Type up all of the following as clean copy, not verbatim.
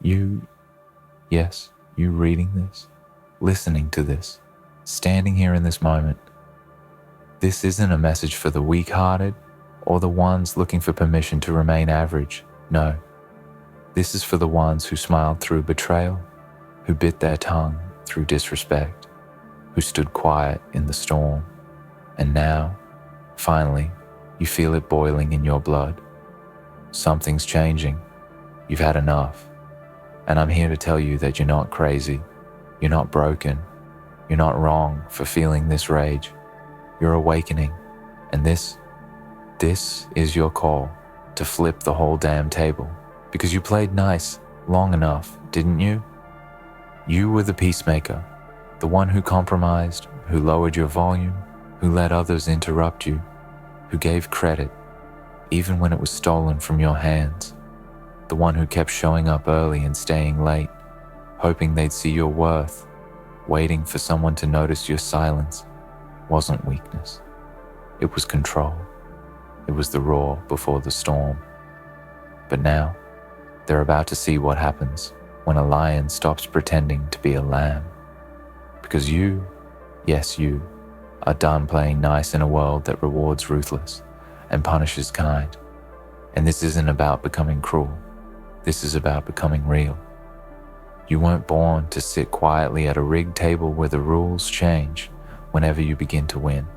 You, yes, you reading this, listening to this, standing here in this moment. This isn't a message for the weak-hearted or the ones looking for permission to remain average. No, this is for the ones who smiled through betrayal, who bit their tongue through disrespect, who stood quiet in the storm. And now, finally, you feel it boiling in your blood. Something's changing. You've had enough. And I'm here to tell you that you're not crazy. You're not broken. You're not wrong for feeling this rage. You're awakening. And this is your call to flip the whole damn table. Because you played nice long enough, didn't you? You were the peacemaker, the one who compromised, who lowered your volume, who let others interrupt you, who gave credit, even when it was stolen from your hands, the one who kept showing up early and staying late, hoping they'd see your worth. Waiting for someone to notice your silence wasn't weakness. It was control. It was the roar before the storm. But now, they're about to see what happens when a lion stops pretending to be a lamb. Because you, yes you, are done playing nice in a world that rewards ruthless and punishes kind. And this isn't about becoming cruel. This is about becoming real. You weren't born to sit quietly at a rigged table where the rules change whenever you begin to win.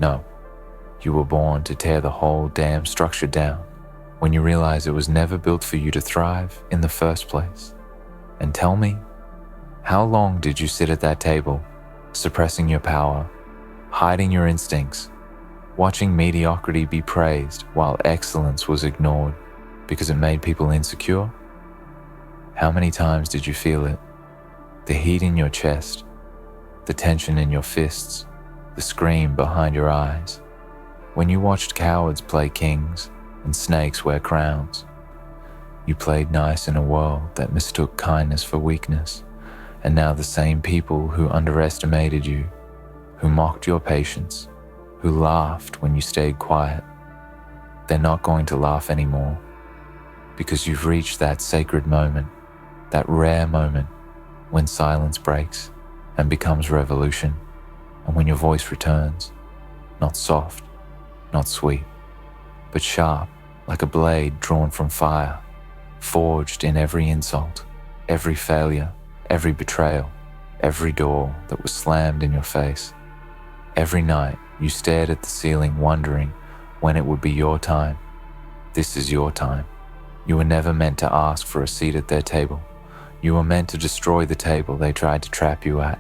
No, you were born to tear the whole damn structure down when you realize it was never built for you to thrive in the first place. And tell me, how long did you sit at that table, suppressing your power, hiding your instincts, watching mediocrity be praised while excellence was ignored because it made people insecure? How many times did you feel it? The heat in your chest, the tension in your fists, the scream behind your eyes, when you watched cowards play kings and snakes wear crowns. You played nice in a world that mistook kindness for weakness, and now the same people who underestimated you, who mocked your patience, who laughed when you stayed quiet, they're not going to laugh anymore, because you've reached that sacred moment, that rare moment when silence breaks and becomes revolution, and when your voice returns, not soft, not sweet, but sharp like a blade drawn from fire, forged in every insult, every failure, every betrayal, every door that was slammed in your face. Every night you stared at the ceiling wondering when it would be your time. This is your time. You were never meant to ask for a seat at their table. You were meant to destroy the table they tried to trap you at,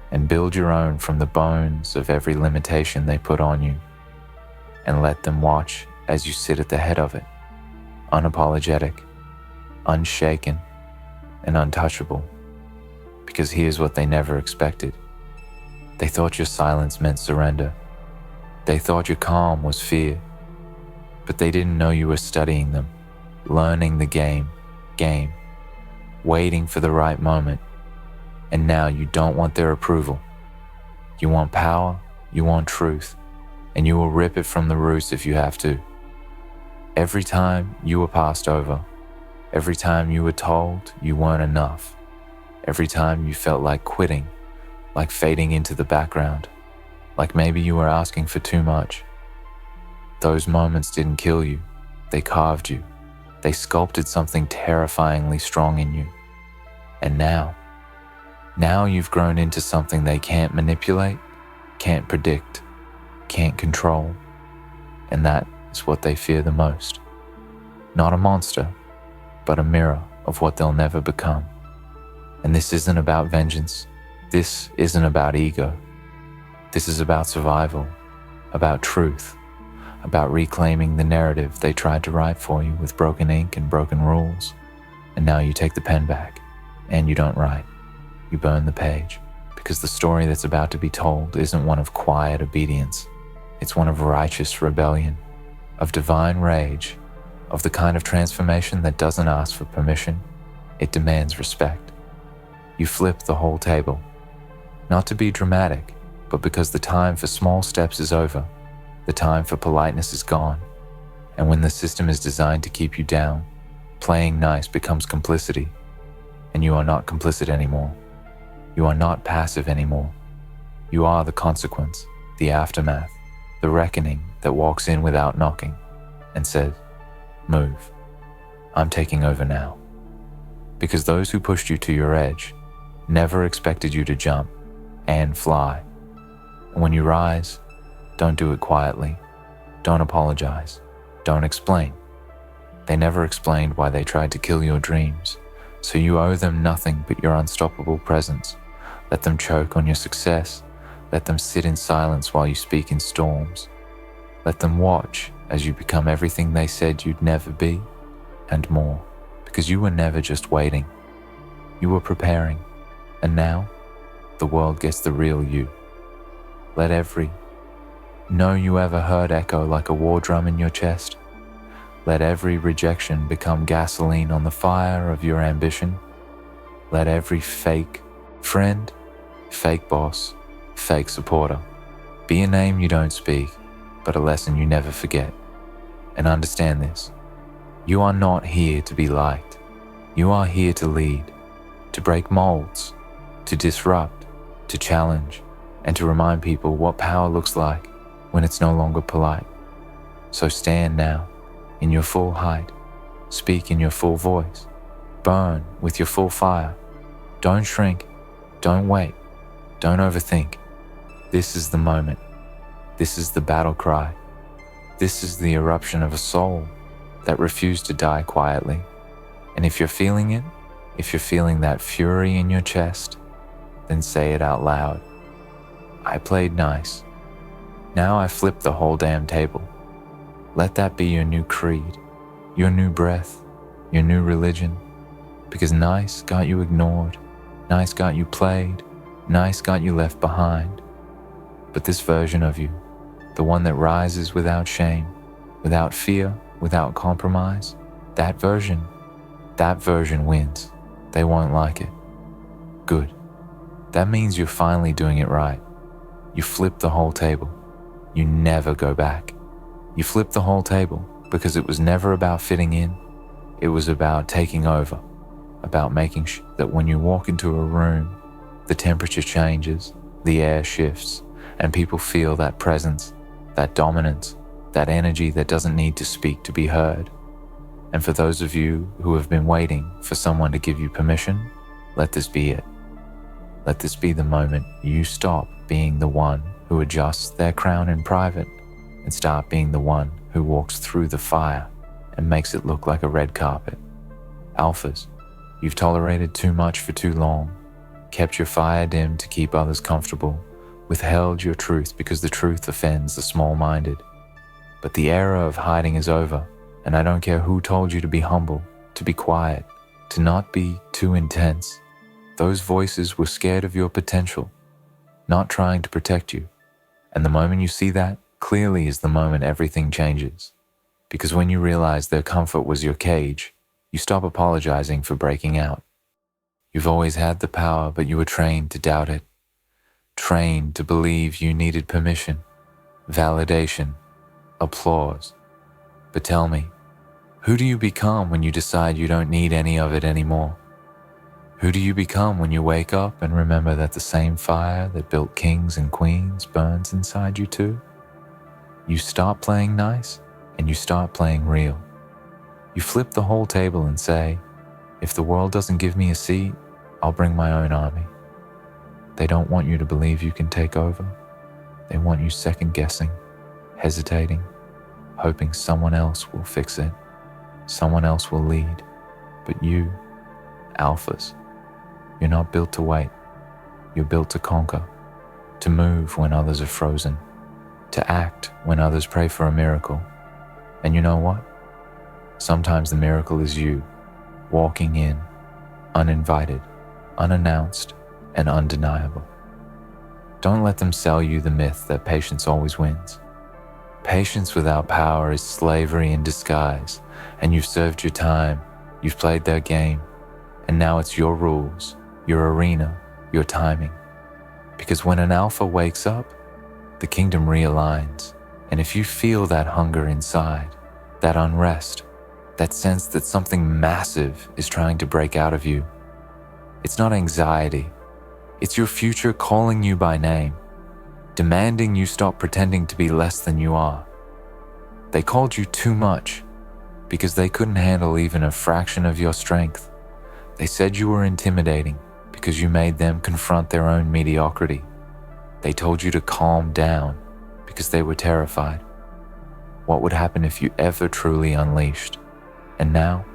and build your own from the bones of every limitation they put on you, and let them watch as you sit at the head of it, unapologetic, unshaken, and untouchable. Because here's what they never expected. They thought your silence meant surrender. They thought your calm was fear. But they didn't know you were studying them, learning the game, waiting for the right moment. And now you don't want their approval. You want power, you want truth, and you will rip it from the roots if you have to. Every time you were passed over, every time you were told you weren't enough, every time you felt like quitting, like fading into the background, like maybe you were asking for too much. Those moments didn't kill you, they carved you. They sculpted something terrifyingly strong in you. And now you've grown into something they can't manipulate, can't predict, can't control. And that is what they fear the most. Not a monster, but a mirror of what they'll never become. And this isn't about vengeance. This isn't about ego. This is about survival, about truth, about reclaiming the narrative they tried to write for you with broken ink and broken rules. And now you take the pen back, and you don't write. You burn the page, because the story that's about to be told isn't one of quiet obedience. It's one of righteous rebellion, of divine rage, of the kind of transformation that doesn't ask for permission. It demands respect. You flip the whole table, not to be dramatic, but because the time for small steps is over. The time for politeness is gone. And when the system is designed to keep you down, Playing nice becomes complicity, and you are not complicit anymore. You are not passive anymore. You are the consequence, the aftermath, the reckoning that walks in without knocking and says, "Move. I'm taking over now." Because those who pushed you to your edge never expected you to jump and fly. And when you rise, don't do it quietly. Don't apologize. Don't explain. They never explained why they tried to kill your dreams, so you owe them nothing but your unstoppable presence. Let them choke on your success. Let them sit in silence while you speak in storms. Let them watch as you become everything they said you'd never be, and more, because you were never just waiting. You were preparing, and now the world gets the real you. Let every "no" you ever heard echo like a war drum in your chest. Let every rejection become gasoline on the fire of your ambition. Let every fake friend, fake boss, fake supporter be a name you don't speak, but a lesson you never forget. And understand this: you are not here to be liked. You are here to lead, to break molds, to disrupt, to challenge, and to remind people what power looks like when it's no longer polite. So stand now in your full height, speak in your full voice, burn with your full fire. Don't shrink, don't wait, don't overthink. This is the moment. This is the battle cry. This is the eruption of a soul that refused to die quietly. And if you're feeling it, if you're feeling that fury in your chest, then say it out loud. I played nice. Now I flip the whole damn table. Let that be your new creed, your new breath, your new religion. Because nice got you ignored, nice got you played, nice got you left behind. But this version of you, the one that rises without shame, without fear, without compromise, that version wins. They won't like it. Good. That means you're finally doing it right. You flip the whole table. You never go back. You flip the whole table because it was never about fitting in. It was about taking over, about making sure that when you walk into a room, the temperature changes, the air shifts, and people feel that presence, that dominance, that energy that doesn't need to speak to be heard. And for those of you who have been waiting for someone to give you permission, let this be it. Let this be the moment you stop being the one who adjusts their crown in private and start being the one who walks through the fire and makes it look like a red carpet. Alphas, you've tolerated too much for too long, kept your fire dim to keep others comfortable, withheld your truth because the truth offends the small-minded. But the era of hiding is over, and I don't care who told you to be humble, to be quiet, to not be too intense. Those voices were scared of your potential, not trying to protect you. And the moment you see that, clearly is the moment everything changes. Because when you realize their comfort was your cage, you stop apologizing for breaking out. You've always had the power, but you were trained to doubt it. Trained to believe you needed permission, validation, applause. But tell me, who do you become when you decide you don't need any of it anymore? Who do you become when you wake up and remember that the same fire that built kings and queens burns inside you too? You stop playing nice and you start playing real. You flip the whole table and say, if the world doesn't give me a seat, I'll bring my own army. They don't want you to believe you can take over. They want you second-guessing, hesitating, hoping someone else will fix it, someone else will lead. But you, alphas, you're not built to wait. You're built to conquer, to move when others are frozen, to act when others pray for a miracle. And you know what? Sometimes the miracle is you, walking in, uninvited, unannounced, and undeniable. Don't let them sell you the myth that patience always wins. Patience without power is slavery in disguise, and you've served your time, you've played their game, and now it's your rules, your arena, your timing. Because when an alpha wakes up, the kingdom realigns, and if you feel that hunger inside, that unrest, that sense that something massive is trying to break out of you. It's not anxiety. It's your future calling you by name, demanding you stop pretending to be less than you are. They called you too much because they couldn't handle even a fraction of your strength. They said you were intimidating because you made them confront their own mediocrity. They told you to calm down because they were terrified. What would happen if you ever truly unleashed? And now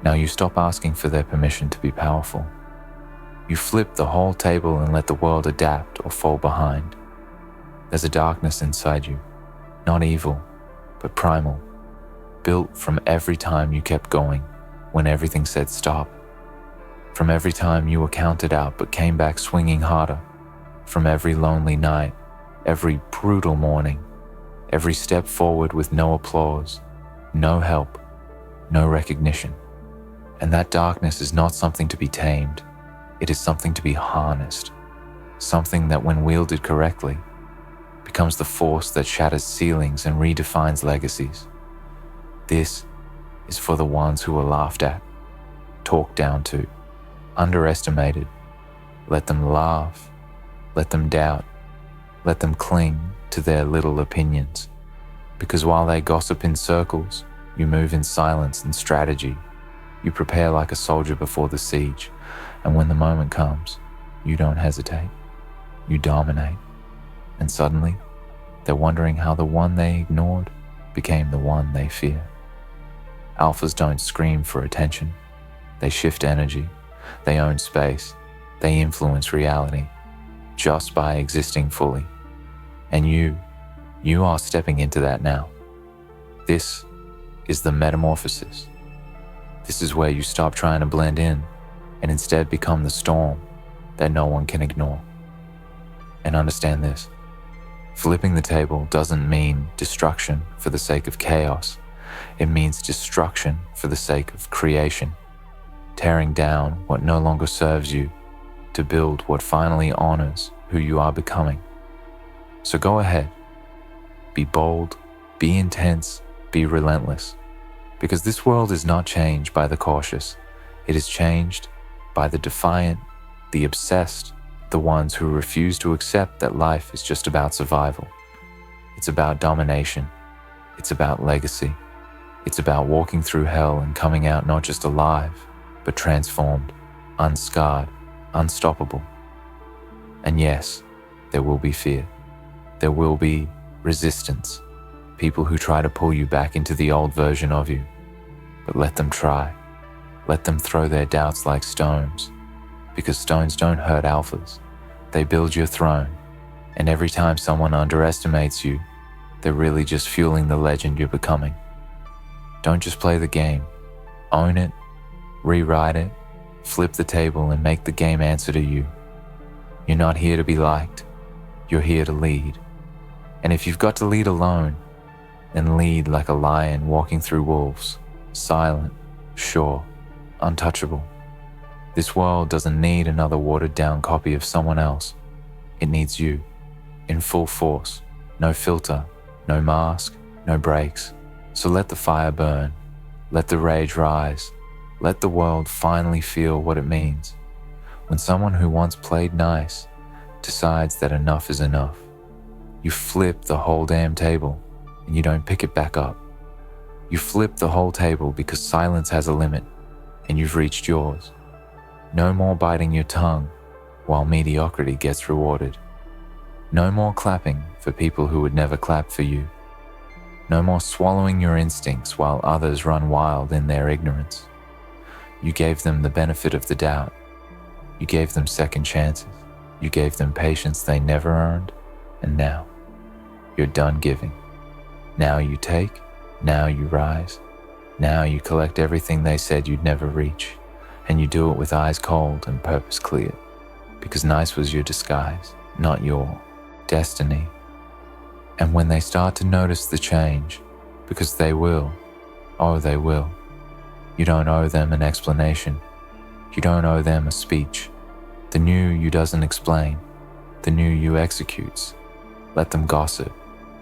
you stop asking for their permission to be powerful. You flip the whole table and let the world adapt or fall behind. There's a darkness inside you, not evil, but primal, built from every time you kept going when everything said stop, from every time you were counted out but came back swinging harder, from every lonely night, every brutal morning, every step forward with no applause, no help, no recognition. And that darkness is not something to be tamed. It is something to be harnessed, something that when wielded correctly, becomes the force that shatters ceilings and redefines legacies. This is for the ones who are laughed at, talked down to, underestimated. Let them laugh, let them doubt, let them cling to their little opinions. Because while they gossip in circles, you move in silence and strategy. You prepare like a soldier before the siege, and when the moment comes, you don't hesitate. You dominate. And suddenly, they're wondering how the one they ignored became the one they fear. Alphas don't scream for attention. They shift energy. They own space. They influence reality just by existing fully. And you are stepping into that now. This is the metamorphosis. This is where you stop trying to blend in and instead become the storm that no one can ignore. And understand this, flipping the table doesn't mean destruction for the sake of chaos. It means destruction for the sake of creation, tearing down what no longer serves you to build what finally honors who you are becoming. So go ahead, be bold, be intense, be relentless, because this world is not changed by the cautious. It is changed by the defiant, the obsessed, the ones who refuse to accept that life is just about survival. It's about domination. It's about legacy. It's about walking through hell and coming out not just alive, but transformed, unscarred, unstoppable. And yes, there will be fear. There will be resistance. People who try to pull you back into the old version of you. But let them try. Let them throw their doubts like stones. Because stones don't hurt alphas. They build your throne. And every time someone underestimates you, they're really just fueling the legend you're becoming. Don't just play the game. Own it, rewrite it, flip the table and make the game answer to you. You're not here to be liked. You're here to lead. And if you've got to lead alone, then lead like a lion walking through wolves, silent, sure, untouchable. This world doesn't need another watered-down copy of someone else. It needs you, in full force, no filter, no mask, no brakes. So let the fire burn, let the rage rise, let the world finally feel what it means when someone who once played nice decides that enough is enough. You flip the whole damn table and you don't pick it back up. You flip the whole table because silence has a limit and you've reached yours. No more biting your tongue while mediocrity gets rewarded. No more clapping for people who would never clap for you. No more swallowing your instincts while others run wild in their ignorance. You gave them the benefit of the doubt. You gave them second chances. You gave them patience they never earned. And now, you're done giving. Now you take. Now you rise. Now you collect everything they said you'd never reach. And you do it with eyes cold and purpose clear. Because nice was your disguise, not your destiny. And when they start to notice the change, because they will, oh they will, you don't owe them an explanation. You don't owe them a speech. The new you doesn't explain. The new you executes. Let them gossip.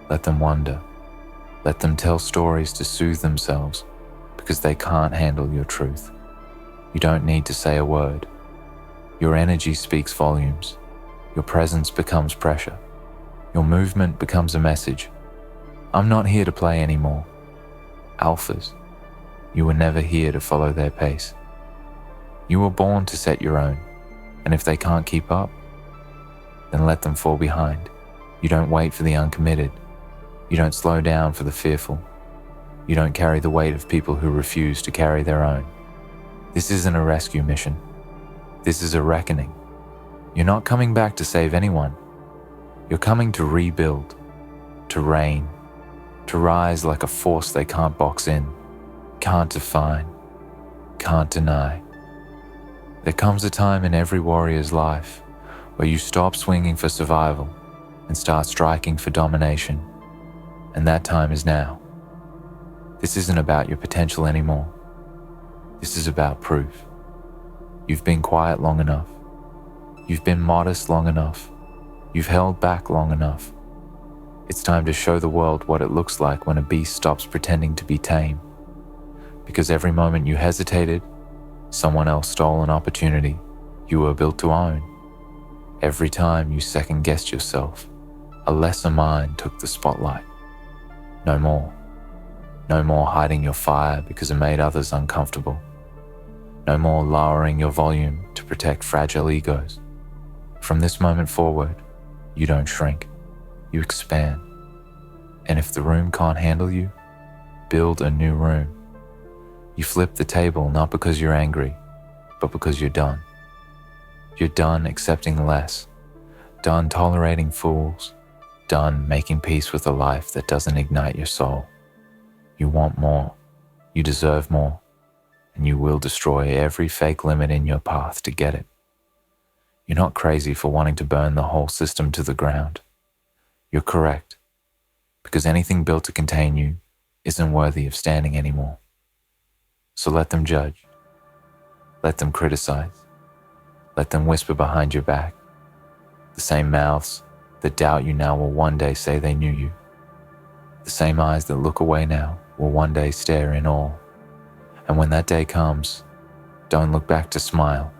Let them wonder. Let them tell stories to soothe themselves, because they can't handle your truth. You don't need to say a word. Your energy speaks volumes. Your presence becomes pressure. Your movement becomes a message. I'm not here to play anymore. Alphas, you were never here to follow their pace. You were born to set your own, and if they can't keep up, then let them fall behind. You don't wait for the uncommitted. You don't slow down for the fearful. You don't carry the weight of people who refuse to carry their own. This isn't a rescue mission. This is a reckoning. You're not coming back to save anyone. You're coming to rebuild, to reign, to rise like a force they can't box in, can't define, can't deny. There comes a time in every warrior's life where you stop swinging for survival and start striking for domination, and that time is now. This isn't about your potential anymore. This is about proof. You've been quiet long enough. You've been modest long enough. You've held back long enough. It's time to show the world what it looks like when a beast stops pretending to be tame. Because every moment you hesitated, someone else stole an opportunity you were built to own. Every time you second-guessed yourself, a lesser mind took the spotlight. No more. No more hiding your fire because it made others uncomfortable. No more lowering your volume to protect fragile egos. From this moment forward, you don't shrink, you expand. And if the room can't handle you, build a new room. You flip the table not because you're angry, but because you're done. You're done accepting less, done tolerating fools, done making peace with a life that doesn't ignite your soul. You want more, you deserve more, and you will destroy every fake limit in your path to get it. You're not crazy for wanting to burn the whole system to the ground. You're correct, because anything built to contain you isn't worthy of standing anymore. So let them judge. Let them criticize. Let them whisper behind your back. The same mouths that doubt you now will one day say they knew you. The same eyes that look away now will one day stare in awe. And when that day comes, don't look back to smile.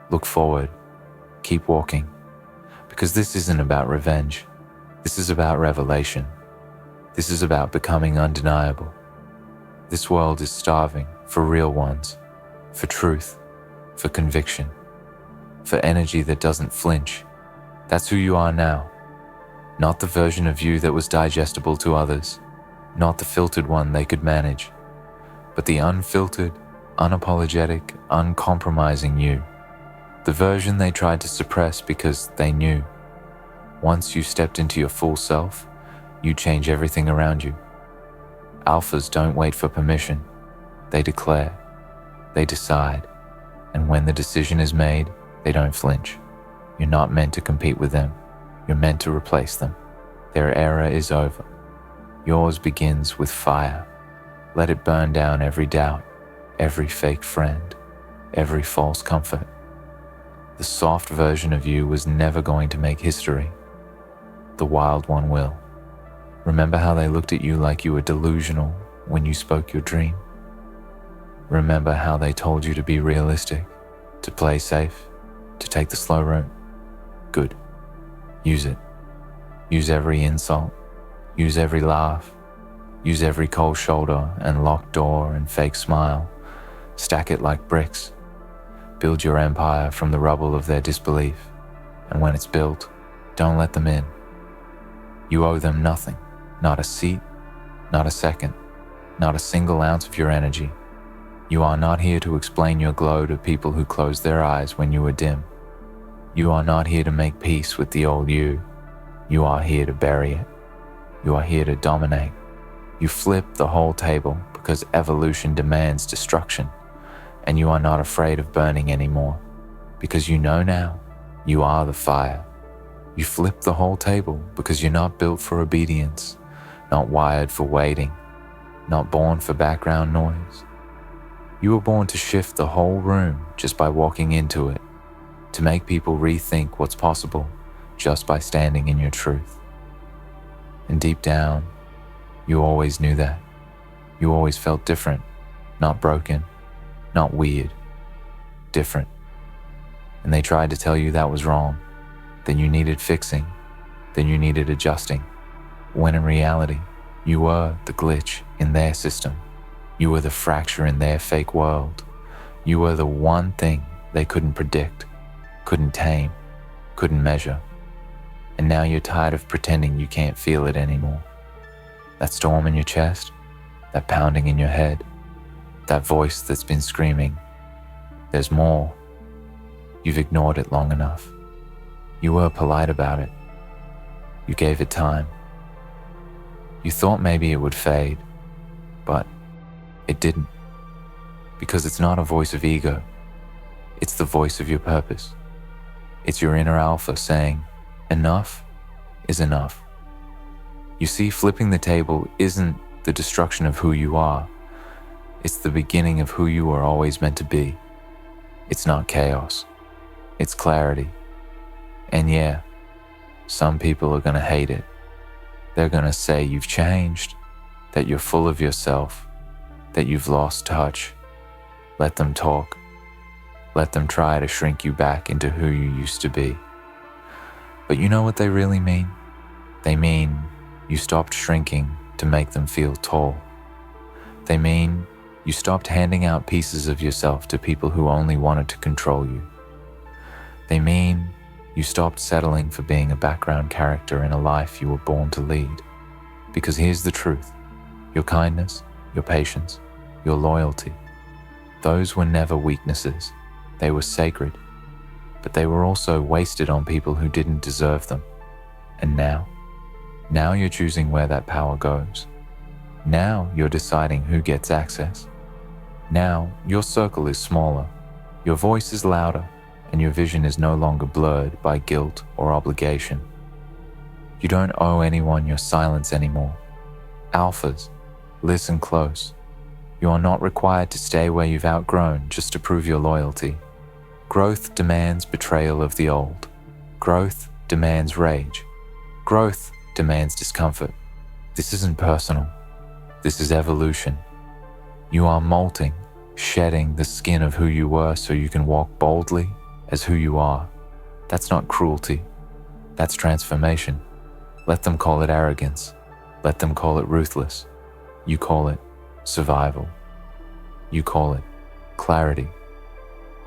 Look forward. Keep walking. Because this isn't about revenge. This is about revelation. This is about becoming undeniable. This world is starving for real ones, for truth, for conviction, for energy that doesn't flinch. That's who you are now. Not the version of you that was digestible to others, not the filtered one they could manage, but the unfiltered, unapologetic, uncompromising you. The version they tried to suppress because they knew. Once you stepped into your full self, you change everything around you. Alphas don't wait for permission. They declare. They decide. And when the decision is made, they don't flinch. You're not meant to compete with them. You're meant to replace them. Their era is over. Yours begins with fire. Let it burn down every doubt, every fake friend, every false comfort. The soft version of you was never going to make history. The wild one will. Remember how they looked at you like you were delusional when you spoke your dream? Remember how they told you to be realistic, to play safe, to take the slow route? Good. Use it. Use every insult. Use every laugh. Use every cold shoulder and locked door and fake smile. Stack it like bricks. Build your empire from the rubble of their disbelief. And when it's built, don't let them in. You owe them nothing. Not a seat, not a second, not a single ounce of your energy. You are not here to explain your glow to people who closed their eyes when you were dim. You are not here to make peace with the old you. You are here to bury it. You are here to dominate. You flip the whole table because evolution demands destruction, and you are not afraid of burning anymore because you know now you are the fire. You flip the whole table because you're not built for obedience, not wired for waiting, not born for background noise. You were born to shift the whole room just by walking into it, to make people rethink what's possible just by standing in your truth. And deep down, you always knew that. You always felt different, not broken, not weird, different. And they tried to tell you that was wrong, then you needed fixing, then you needed adjusting, when in reality, you were the glitch in their system. You were the fracture in their fake world. You were the one thing they couldn't predict, couldn't tame, couldn't measure. And now you're tired of pretending you can't feel it anymore. That storm in your chest, that pounding in your head, that voice that's been screaming, there's more. You've ignored it long enough. You were polite about it. You gave it time. You thought maybe it would fade, but it didn't. Because it's not a voice of ego. It's the voice of your purpose. It's your inner alpha saying, enough is enough. You see, flipping the table isn't the destruction of who you are. It's the beginning of who you were always meant to be. It's not chaos. It's clarity. And yeah, some people are going to hate it. They're going to say you've changed, that you're full of yourself, that you've lost touch. Let them talk. Let them try to shrink you back into who you used to be. But you know what they really mean? They mean you stopped shrinking to make them feel tall. They mean you stopped handing out pieces of yourself to people who only wanted to control you. They mean you stopped settling for being a background character in a life you were born to lead. Because here's the truth. Your kindness, your patience, your loyalty, those were never weaknesses. They were sacred. But they were also wasted on people who didn't deserve them. And now you're choosing where that power goes. Now you're deciding who gets access. Now your circle is smaller, your voice is louder, and your vision is no longer blurred by guilt or obligation. You don't owe anyone your silence anymore. Alphas, listen close. You are not required to stay where you've outgrown just to prove your loyalty. Growth demands betrayal of the old. Growth demands rage. Growth demands discomfort. This isn't personal. This is evolution. You are molting, shedding the skin of who you were so you can walk boldly as who you are. That's not cruelty. That's transformation. Let them call it arrogance. Let them call it ruthless. You call it survival. You call it clarity.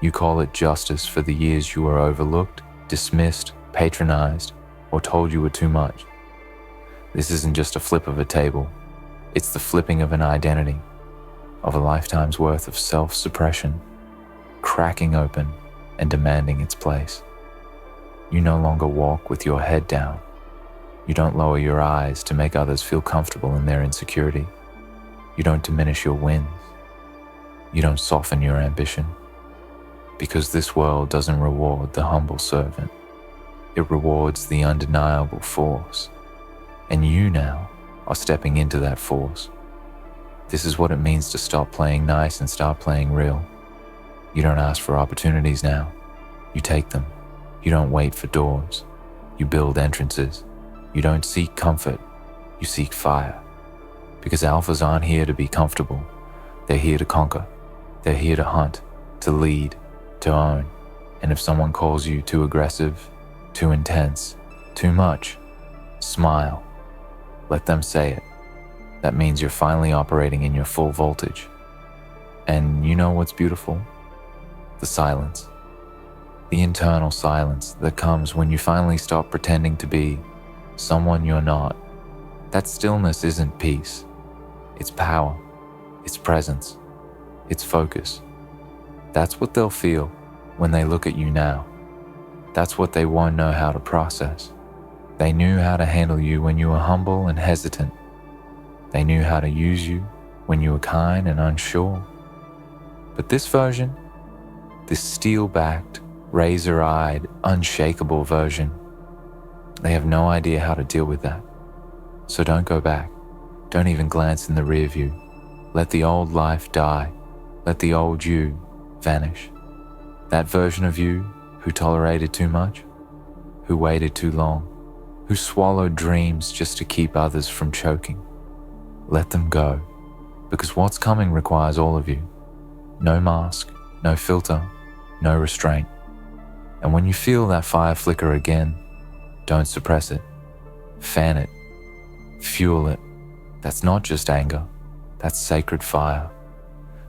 You call it justice for the years you were overlooked, dismissed, patronized, or told you were too much. This isn't just a flip of a table. It's the flipping of an identity, of a lifetime's worth of self-suppression, cracking open and demanding its place. You no longer walk with your head down. You don't lower your eyes to make others feel comfortable in their insecurity. You don't diminish your wins. You don't soften your ambition. Because this world doesn't reward the humble servant. It rewards the undeniable force. And you now are stepping into that force. This is what it means to stop playing nice and start playing real. You don't ask for opportunities now. You take them. You don't wait for doors. You build entrances. You don't seek comfort. You seek fire. Because alphas aren't here to be comfortable. They're here to conquer. They're here to hunt, to lead, to own. And if someone calls you too aggressive, too intense, too much, smile. Let them say it. That means you're finally operating in your full voltage. And you know what's beautiful? The silence. The internal silence that comes when you finally stop pretending to be someone you're not. That stillness isn't peace. It's power. It's presence. It's focus. That's what they'll feel when they look at you now. That's what they won't know how to process. They knew how to handle you when you were humble and hesitant. They knew how to use you when you were kind and unsure. But this version, this steel-backed, razor-eyed, unshakable version, they have no idea how to deal with that. So don't go back. Don't even glance in the rear view. Let the old life die. Let the old you vanish. That version of you who tolerated too much, who waited too long, who swallowed dreams just to keep others from choking. Let them go, because what's coming requires all of you. No mask, no filter, no restraint. And when you feel that fire flicker again, don't suppress it. Fan it. Fuel it. That's not just anger. That's sacred fire.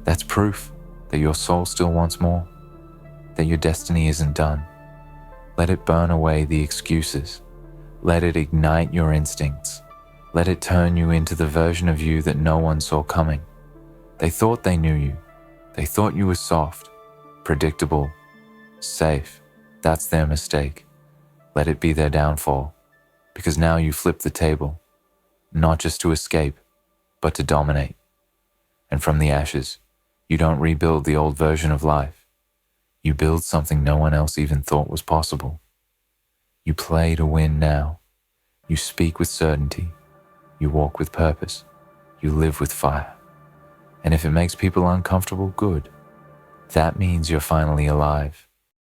That's proof that your soul still wants more, that your destiny isn't done. Let it burn away the excuses. Let it ignite your instincts. Let it turn you into the version of you that no one saw coming. They thought they knew you. They thought you were soft, predictable, safe. That's their mistake. Let it be their downfall, because now you flip the table, not just to escape, but to dominate. And from the ashes, you don't rebuild the old version of life. You build something no one else even thought was possible. You play to win now. You speak with certainty. You walk with purpose. You live with fire. And if it makes people uncomfortable, good. That means you're finally alive.